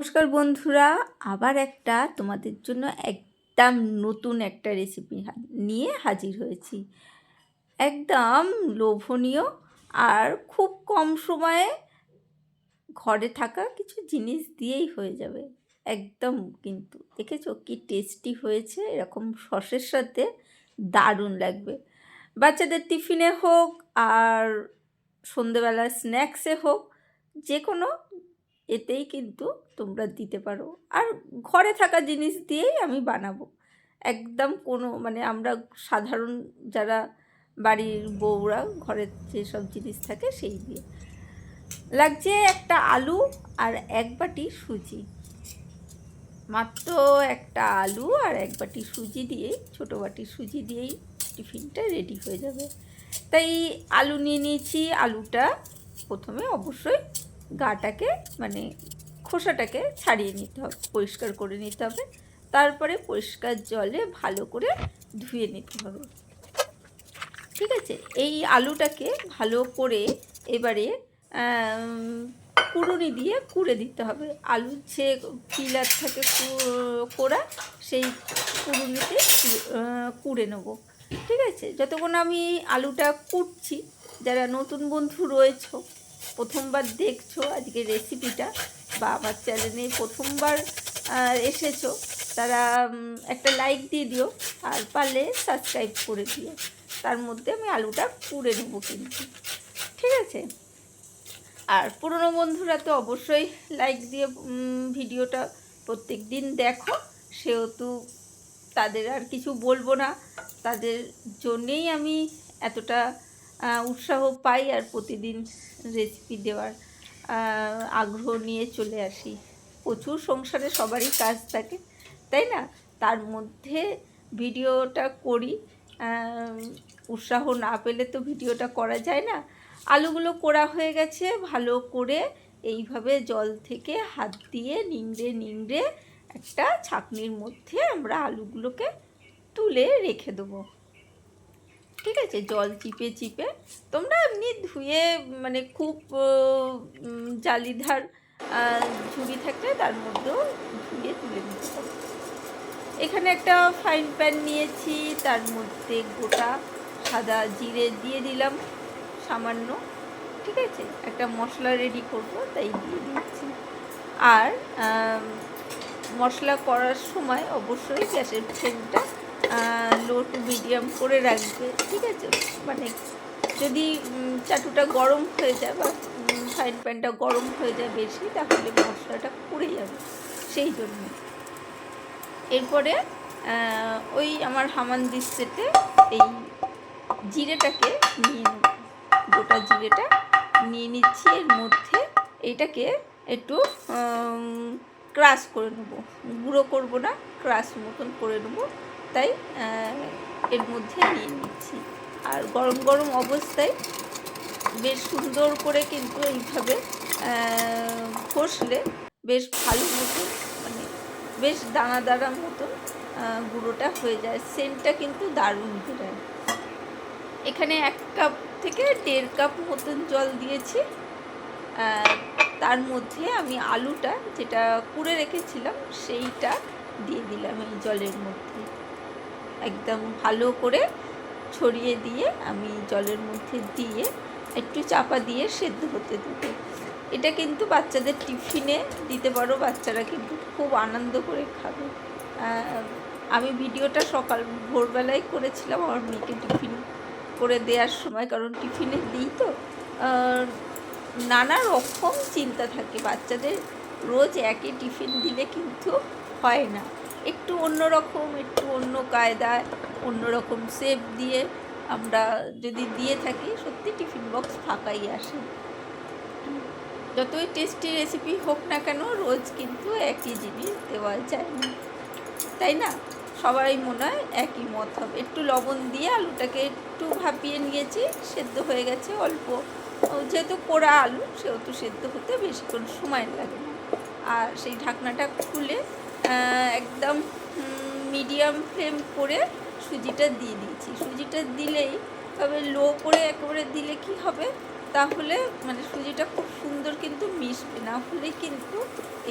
নমস্কার বন্ধুরা, আবার একটা তোমাদের জন্য একদম নতুন একটা রেসিপি নিয়ে হাজির হয়েছি। একদম লোভনীয় আর খুব কম সময়ে ঘরে থাকা কিছু জিনিস দিয়েই হয়ে যাবে একদম। কিন্তু দেখেছো কি টেস্টি হয়েছে, এরকম সসের সাথে দারুণ লাগবে। বাচ্চাদের টিফিনে হোক আর সন্ধেবেলা স্ন্যাক্সে হোক, যে কোনো এতেই কিন্তু তোমরা দিতে পারো। আর ঘরে থাকা জিনিস দিয়েই আমি বানাবো, একদম কোনো আমরা সাধারণ যারা বাড়ির বউরা ঘরের যেসব জিনিস থাকে সেই দিয়ে। লাগছে একটা আলু আর এক বাটি সুজি, মাত্র একটা আলু আর এক বাটি সুজি দিয়েই, ছোটো বাটি সুজি দিয়েই টিফিনটা রেডি হয়ে যাবে। তাই আলু নিয়ে নিয়েছি। আলুটা প্রথমে অবশ্যই গাটাকে খোসাটাকে ছাড়িয়ে নিতে হবে, পরিষ্কার করে নিতে হবে। তারপরে পরিষ্কার জলে ভালো করে ধুয়ে নিতে হবে। ঠিক আছে, এই আলুটাকে ভালো করে এবারে কুড়ুনি দিয়ে কুড়ে দিতে হবে। আলুর যে পিলার থাকে কোড়া, সেই কুড়ুনিতে কুড়ে নেব। ঠিক আছে, যতক্ষণ আমি আলুটা কুটছি, যারা নতুন বন্ধু রয়েছো, প্রথমবার দেখছো আজকের রেসিপিটা, বা আমার চ্যানেলে প্রথমবার এসেছো, তারা একটা লাইক দিয়ে দিও, আর পারলে সাবস্ক্রাইব করে দিও। তার মধ্যে আমি আলুটা কুড়ে নেবো কিন্তু। ঠিক আছে, আর পুরনো বন্ধুরা তো অবশ্যই লাইক দিয়ে ভিডিওটা প্রত্যেক দিন দেখো, সেহেতু তাদের আর কিছু বলবো না। তাদের জন্যেই আমি এতটা উৎসাহ পাই আর প্রতিদিন রেসিপি দেওয়ার আগ্রহ নিয়ে চলে আসি। প্রচুর সংসারে সবারই কাজ থাকে, তাই না? তার মধ্যে ভিডিওটা করি। উৎসাহ না পেলে তো ভিডিওটা করা যায় না। আলুগুলো কোড়া হয়ে গেছে, ভালো করে এইভাবে জল থেকে হাত দিয়ে নিংড়ে নিংড়ে একটা ছাঁকনির মধ্যে আমরা আলুগুলোকে তুলে রেখে দেবো। ঠিক আছে, জল চিপে চিপে তোমরা এমনি ধুয়ে খুব জালিধার ঝুড়ি থাকলে তার মধ্যেও ধুয়ে তুলে নিতে হবে। এখানে একটা ফ্রাইং প্যান নিয়েছি, তার মধ্যে গোটা সাদা জিরে দিয়ে দিলাম সামান্য। ঠিক আছে, একটা মশলা রেডি করব, তাই দিয়ে দিচ্ছি। আর মশলা করার সময় অবশ্যই গ্যাসের ফ্লেমটা লো টু মিডিয়াম করে রাখবে। ঠিক আছে, যদি চাটুটা গরম হয়ে যায় বা ফ্রাইং প্যানটা গরম হয়ে যায় বেশি, তাহলে মশলাটা পুড়ে যাবে, সেই জন্য। এরপরে ওই আমার হামানদিস সেটে এই জিরেটাকে নিয়ে নেব, গোটা জিরেটা নিয়ে নিচ্ছি। এর মধ্যে এইটাকে একটু ক্রাশ করে নেবো, গুঁড়ো করবো না, ক্রাশ মতন করে নেবো, তাই এর মধ্যে নিয়ে নিচ্ছি। আর গরম গরম অবস্থায় বেশ সুন্দর করে কিন্তু এইভাবে ঘষলে বেশ ভালো মতন, বেশ দানা দানা মতন গুঁড়োটা হয়ে যায়। সেন্টটা কিন্তু দারুণ বেরোয়। এখানে 1 কাপ থেকে 1.5 কাপ মতন জল দিয়েছি। তার মধ্যে আমি আলুটা যেটা কুড়ে রেখেছিলাম সেইটা দিয়ে দিলাম এই জলের মধ্যে। একদম ভালো করে ছড়িয়ে দিয়ে আমি জলের মধ্যে দিয়ে একটু চাপা দিয়ে সেদ্ধ হতে দেবো। এটা কিন্তু বাচ্চাদের টিফিনে দিতে পারো, বাচ্চারা কিন্তু খুব আনন্দ করে খাবে। আমি ভিডিওটা ভোরবেলায় করেছিলাম আমার মেয়েকে টিফিন করে দেওয়ার সময়, কারণ টিফিনে দিই তো নানা রকম চিন্তা থাকে বাচ্চাদের। রোজ একই টিফিন দিলে কিন্তু হয় না, একটু অন্যরকম, একটু অন্য কায়দায়, অন্যরকম শেপ দিয়ে আমরা যদি দিয়ে থাকি, সত্যি টিফিন বক্স ফাঁকাই আসে। যতই টেস্টি রেসিপি হোক না কেন, রোজ কিন্তু একই জিনিস দেওয়া যায় না, তাই না? সবাই মনে হয় একই মত হবে। একটু লবণ দিয়ে আলুটাকে একটু ভাপিয়ে নিয়েছি, সেদ্ধ হয়ে গেছে অল্প, যেহেতু পোড়া আলু সেহেতু সেদ্ধ হতে বেশিক্ষণ সময় লাগে না। আর সেই ঢাকনাটা খুলে একদম মিডিয়াম ফ্লেম করে সুজিটা দিয়ে দিয়েছি। সুজিটা দিলেই, তবে লো করে একেবারে দিলে কি হবে, তাহলে মানে সুজিটা খুব সুন্দর কিন্তু মিশবে, না হলে কিন্তু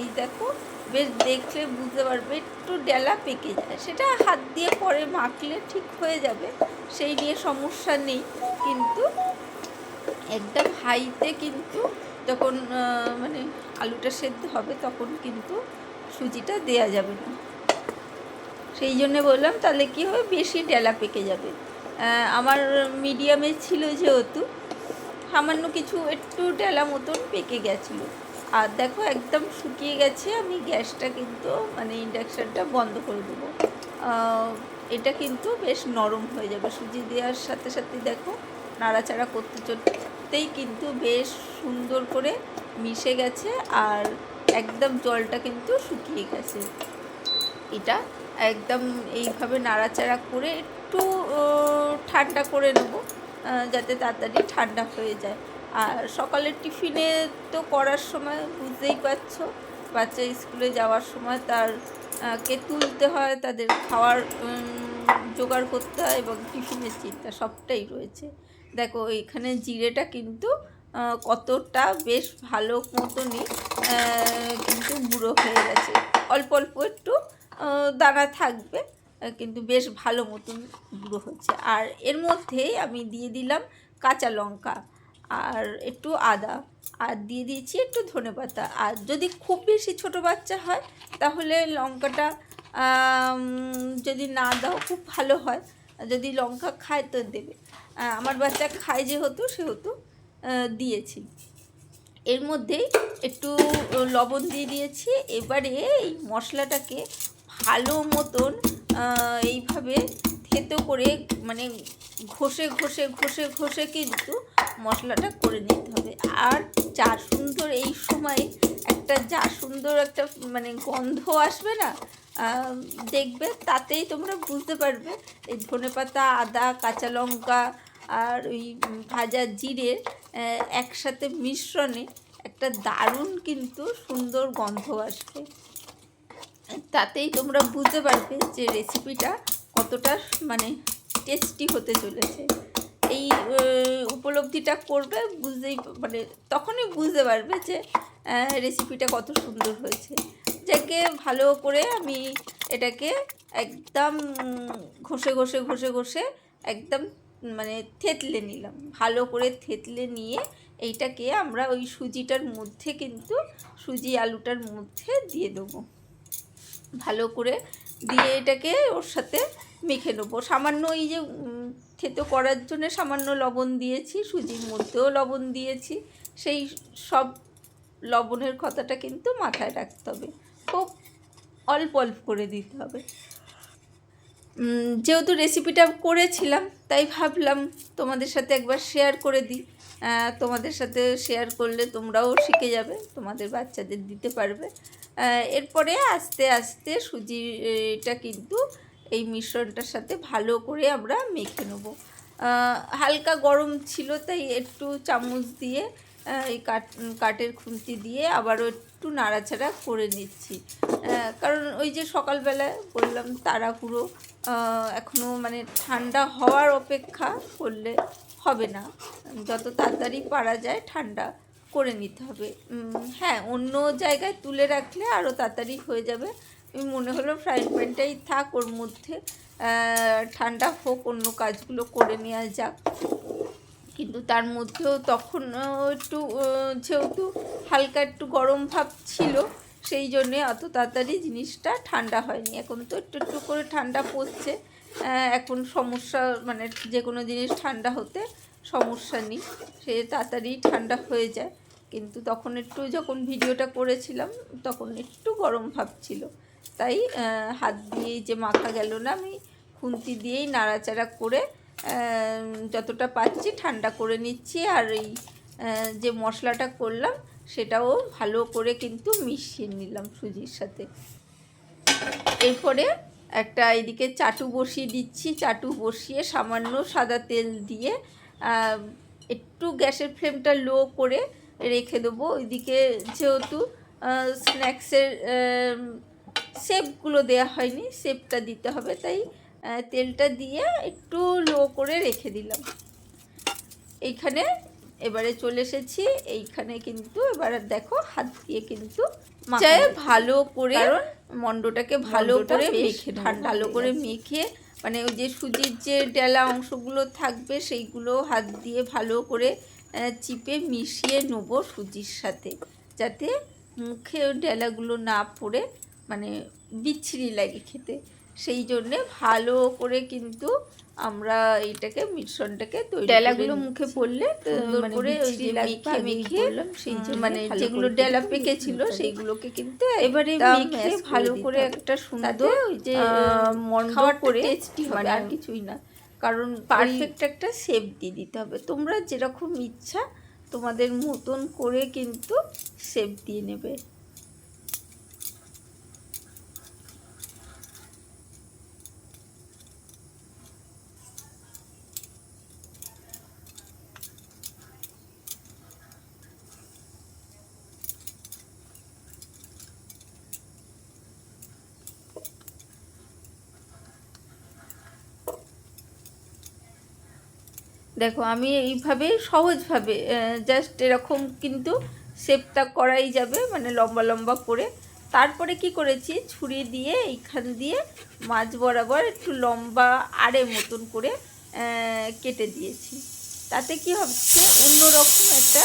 এই দেখো বেশ দেখলে বুঝতে পারবে একটু ডেলা পেকে যায়, সেটা হাত দিয়ে পরে মাখলে ঠিক হয়ে যাবে, সেই নিয়ে সমস্যা নেই। কিন্তু একদম হাইতে কিন্তু যখন মানে আলুটা সেদ্ধ হবে তখন কিন্তু সুজিটা দেয়া যাবে না। সেই জন্যে বললাম তাহলে কী হবে, বেশি ডেলা পেকে যাবে। আমার মিডিয়ামে ছিল যেহেতু সামান্য কিছু একটু ডেলা মতন পেকে গেছিলো। আর দেখো একদম শুকিয়ে গেছে, আমি গ্যাসটা কিন্তু মানে ইন্ডাকশানটা বন্ধ করে দেবো। এটা কিন্তু বেশ নরম হয়ে যাবে সুজি দেওয়ার সাথে সাথে। দেখো নাড়াচাড়া করতে চলতেই কিন্তু বেশ সুন্দর করে মিশে গেছে, আর একদম জলটা কিন্তু শুকিয়ে গেছে। এটা একদম এইভাবে নাড়াচাড়া করে একটু ঠান্ডা করে নেব, যাতে তাড়াতাড়ি ঠান্ডা হয়ে যায়। আর সকালের টিফিনে তো করার সময় বুঝতেই পারছো, বাচ্চা স্কুলে যাওয়ার সময় কে তুলতে হয়, তাদের খাওয়ার জোগাড় করতে হয় এবং টিফিনের চিন্তা সবটাই রয়েছে। দেখো এখানে জিরেটা কিন্তু কতটা বেশ ভালো মতনই কিন্তু গুঁড়ো হয়ে গেছে, অল্প অল্প একটু দানা থাকবে, কিন্তু বেশ ভালো মতন গুঁড়ো হচ্ছে। আর এর মধ্যেই আমি দিয়ে দিলাম কাঁচা লঙ্কা আর একটু আদা, আর দিয়ে দিয়েছি একটু ধনেপাতা। আর যদি খুব বেশি ছোটো বাচ্চা হয় তাহলে লঙ্কাটা যদি না দাও খুব ভালো হয়, যদি লঙ্কা খায় তো দেবে। আমার বাচ্চা খায় যেহেতু সেহেতু দিয়েছি। এর মধ্যেই একটু লবণ দিয়ে দিয়েছি। এবারে এই মশলাটাকে ভালো মতন এইভাবে থেতো করে মানে ঘষে ঘষে ঘষে ঘষে কিন্তু মশলাটা করে নিতে হবে। আর যা সুন্দর এই সময় যা সুন্দর একটা মানে গন্ধ আসবে না, দেখবে তাতেই তোমরা বুঝতে পারবে এই ধনেপাতা, আদা, কাঁচা লঙ্কা আর ওই ভাজা জিরের একসাথে মিশ্রণে একটা দারুণ কিন্তু সুন্দর গন্ধ আসবে। তাতেই তোমরা বুঝতে পারবে যে রেসিপিটা কতটা মানে টেস্টি হতে চলেছে। এই উপলব্ধিটা করবে, বুঝতেই মানে তখনই বুঝতে পারবে যে রেসিপিটা কত সুন্দর হয়েছে। যাকে ভালো করে আমি এটাকে একদম ঘষে ঘষে ঘষে ঘষে একদম মানে থেতলে নিলাম, ভালো করে থেতলে নিয়ে এইটাকে আমরা ওই সুজিটার মধ্যে কিন্তু সুজি আলুটার মধ্যে দিয়ে দেবো। ভালো করে দিয়ে এটাকে ওর সাথে মেখে নেবো। সামান্য এই যে থেতো করার জন্য সামান্য লবণ দিয়েছি, সুজির মধ্যেও লবণ দিয়েছি, সেই সব লবণের কথাটা কিন্তু মাথায় রাখতে হবে, খুব অল্প অল্প করে দিতে হবে। যেহেতু রেসিপিটা করেছিলাম তাই ভাবলাম তোমাদের সাথে একবার শেয়ার করে দিই। তোমাদের সাথে শেয়ার করলে তোমরাও শিখে যাবে, তোমাদের বাচ্চাদের দিতে পারবে। এরপরে আস্তে আস্তে সুজিটা কিন্তু এই মিশ্রণটার সাথে ভালো করে আমরা মেখে নেব। হালকা গরম ছিল তাই একটু চামচ দিয়ে এই কাঠের খুন্তি দিয়ে আবারও একটু নাড়াচাড়া করে নিচ্ছি, কারণ ওই যে সকালবেলায় বললাম তাড়াহুড়ো, এখনও মানে ঠান্ডা হওয়ার অপেক্ষা করলে হবে না, যত তাড়াতাড়ি পারা যায় ঠান্ডা করে নিতে হবে। হ্যাঁ, অন্য জায়গায় তুলে রাখলে আরও তাড়াতাড়ি হয়ে যাবে। মনে হলো ফ্রাইং প্যানটাই থাক, ওর মধ্যে ঠান্ডা হোক, অন্য কাজগুলো করে নেওয়া যাক। কিন্তু তার মধ্যেও তখন একটু যেহেতু হালকা একটু গরম ভাব ছিল, সেই জন্যে অত তাড়াতাড়ি জিনিসটা ঠান্ডা হয়নি। এখন তো একটু একটু করে ঠান্ডা পড়ছে, এখন সমস্যা মানে যে কোনো জিনিস ঠান্ডা হতে সমস্যা নেই, সে তাড়াতাড়ি ঠান্ডা হয়ে যায়। কিন্তু তখন একটু যখন ভিডিওটা করেছিলাম তখন একটু গরম ভাব ছিল, তাই হাত দিয়েই যে মাখা গেল না, আমি খুন্তি দিয়েই নাড়াচাড়া করে যতটা পাচ্ছি ঠান্ডা করে নিচ্ছি। আর এই যে মশলাটা করলাম সেটাও ভালো করে কিন্তু মিশিয়ে নিলাম সুজির সাথে। এরপরে একটা এদিকে চাটু বসিয়ে দিচ্ছি, চাটু বসিয়ে সামান্য সাদা তেল দিয়ে একটু গ্যাসের ফ্লেমটা লো করে রেখে দেবো। ওইদিকে যেহেতু স্ন্যাক্সের শেপগুলো দেওয়া হয়নি, শেপটা দিতে হবে, তাই তেলটা দিয়ে একটু লো করে রেখে দিলাম। এইখানে এবারে চলে এসেছি এইখানে, কিন্তু এবার দেখো হাত দিয়ে কিন্তু চাই ভালো করে, কারণ মন্ডটাকে ভালো করে মেখে ভালো করে মেখে, মানে ওই যে সুজির যে ডেলা অংশগুলো থাকবে সেইগুলো হাত দিয়ে ভালো করে চিপে মিশিয়ে নেবো সুজির সাথে, যাতে মুখে ডেলাগুলো না পড়ে মানে বিচ্ছিরি লাগে খেতে। সেই জন্যে ভালো করে কিন্তু আমরা এইটাকে মিশ্রণটাকে তৈরি, ডেলাগুলো মুখে পড়লে সুন্দর করে ওই যে মেখে মেখে সেই মানে যেগুলো ডেলা পেকেছিল সেইগুলোকে কিন্তু এবারে মেখে ভালো করে একটা সুন্দর ওই যে মন্ড করে টেস্টি হবে, আর কিছুই না, কারণ পারফেক্ট একটা শেপ দিয়ে দিতে হবে। তোমরা যেরকম ইচ্ছা তোমাদের মতন করে কিন্তু শেপ দিয়ে নেবে। দেখো আমি এইভাবে সহজভাবে জাস্ট এরকম কিন্তু শেপটা করাই যাবে, মানে লম্বা লম্বা করে। তারপরে কি করেছি, ছুরি দিয়ে এইখান দিয়ে মাঝ বরাবর একটু লম্বা আড়ে মতন করে কেটে দিয়েছি। তাতে কি হচ্ছে, অন্যরকম একটা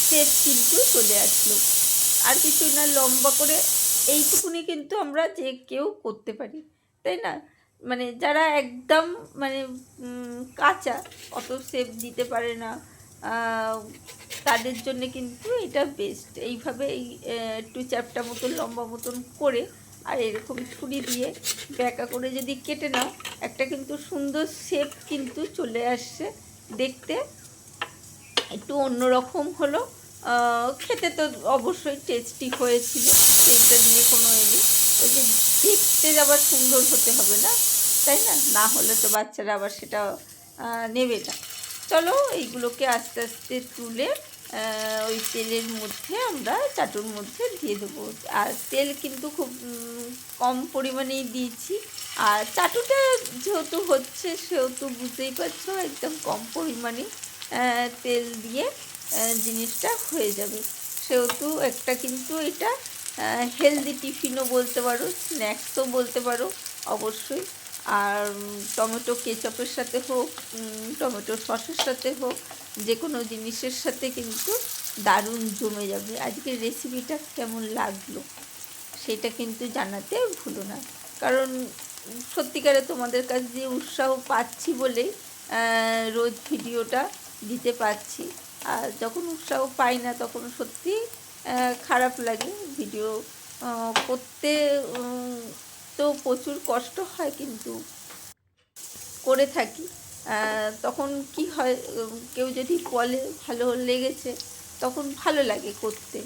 শেপ কিন্তু চলে আসলো। আর কিছু না, লম্বা করে এইটুকুনি কিন্তু আমরা যে কেউ করতে পারি, তাই না? মানে যারা একদম মানে কাঁচা, অত শেপ দিতে পারে না, তাদের জন্য কিন্তু এটা বেস্ট। এইভাবে এই একটু চ্যাপটা মতন লম্বা মতন করে আর এরকম ছুরি দিয়ে ব্যাকা করে যদি কেটে নাও, একটা কিন্তু সুন্দর শেপ কিন্তু চলে আসছে। দেখতে একটু অন্যরকম হলো, খেতে তো অবশ্যই টেস্টি হয়েছিল, সেইটা নিয়ে কোনো এলি। ওই যে দেখতে আবার সুন্দর হতে হবে না, তাই না? না হলে তো বাচ্চারা আবার সেটা নেবে না। চলো এইগুলোকে আস্তে আস্তে তুলে ওই তেলের মধ্যে আমরা চাটুর মধ্যে দিয়ে দেবো। আর তেল কিন্তু খুব কম পরিমাণেই দিয়েছি, আর চাটুটা যেহেতু হচ্ছে সেহেতু বুঝতেই পারছো একদম কম পরিমাণে তেল দিয়ে জিনিসটা হয়ে যাবে। সেহেতু একটা কিন্তু এটা হেলদি টিফিনও বলতে পারো, স্ন্যাক্সও বলতে পারো অবশ্যই। আর টমেটো কেচাপের সাথে হোক, টমেটো সসের সাথে হোক, যে কোনো জিনিসের সাথে কিন্তু দারুণ জমে যাবে। আজকের রেসিপিটা কেমন লাগলো সেটা কিন্তু জানাতে ভুলো না, কারণ সত্যিকারে তোমাদের কাছে যে উৎসাহ পাচ্ছি বলেই রোজ ভিডিওটা দিতে পারছি। আর যখন উৎসাহ পাই না তখন সত্যি খারাপ লাগে। ভিডিও করতে তো প্রচুর কষ্ট হয়, কিন্তু করে থাকি। তখন কি হয়, কেউ যদি বলে ভালো লেগেছে, তখন ভালো লাগে করতে,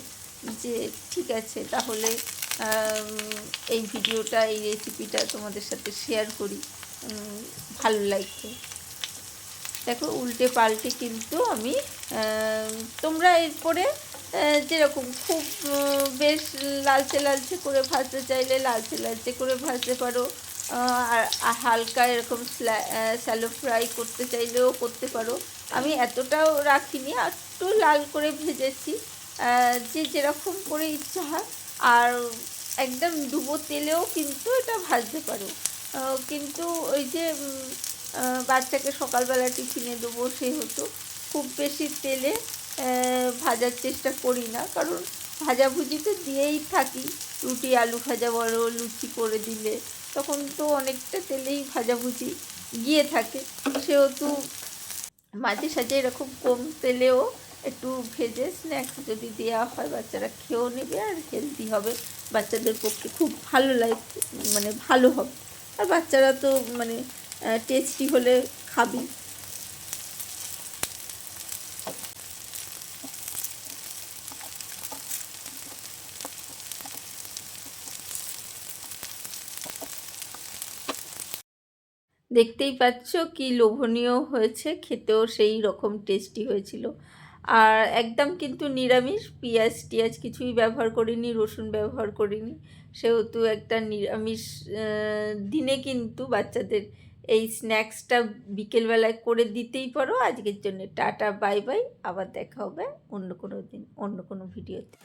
যে ঠিক আছে তাহলে এই ভিডিওটা, এই রেসিপিটা তোমাদের সাথে শেয়ার করি, ভালো লাগছে। দেখো উল্টে পাল্টে কিন্তু আমি, তোমরা এরপরে যেরকম খুব বেশ লালচে লালচে করে ভাজতে চাইলে লালচে লালচে করে ভাজতে পারো, আর হালকা এরকম স্যালো ফ্রাই করতে চাইলেও করতে পারো। আমি এতটাও রাখিনি, একটু লাল করে ভেজেছি, যে যেরকম করে ইচ্ছা হয়। আর একদম ডুবো তেলেও কিন্তু এটা ভাজতে পারো, কিন্তু ওই যে বাচ্চাকে সকালবেলা টিফিনে দেবো সেহেতু খুব বেশি তেলে ভাজার চেষ্টা করি না, কারণ ভাজাভুজি তো দিয়েই থাকি। রুটি আলু ভাজা বড় লুচি করে দিলে তখন তো অনেকটা তেলেই ভাজাভুজি গিয়ে থাকে, সেহেতু মাঝে সাঝে এরকম কম তেলেও একটু ভেজে স্ন্যাক্স যদি দেওয়া হয়, বাচ্চারা খেয়েও নেবে আর হেলদি হবে, বাচ্চাদের পক্ষে খুব ভালো লাগবে, মানে ভালো হবে। আর বাচ্চারা তো মানে টেস্টি হলে খাবি। দেখতেই পাচ্ছ কি লোভনীয় হয়েছে, খেতেও সেই রকম টেস্টি হয়েছিল। আর একদম কিন্তু নিরামিষ, পেঁয়াজ টিয়াজ কিছুই ব্যবহার করিনি, রসুন ব্যবহার করিনি, সেহেতু একটা নিরামিষ দিনে কিন্তু বাচ্চাদের এই স্ন্যাক্সটা বিকেলবেলায় করে দিতেই পারো। আজকের জন্য টাটা, বাই বাই। আবার দেখা হবে অন্য কোনো দিন অন্য কোনো ভিডিওতে।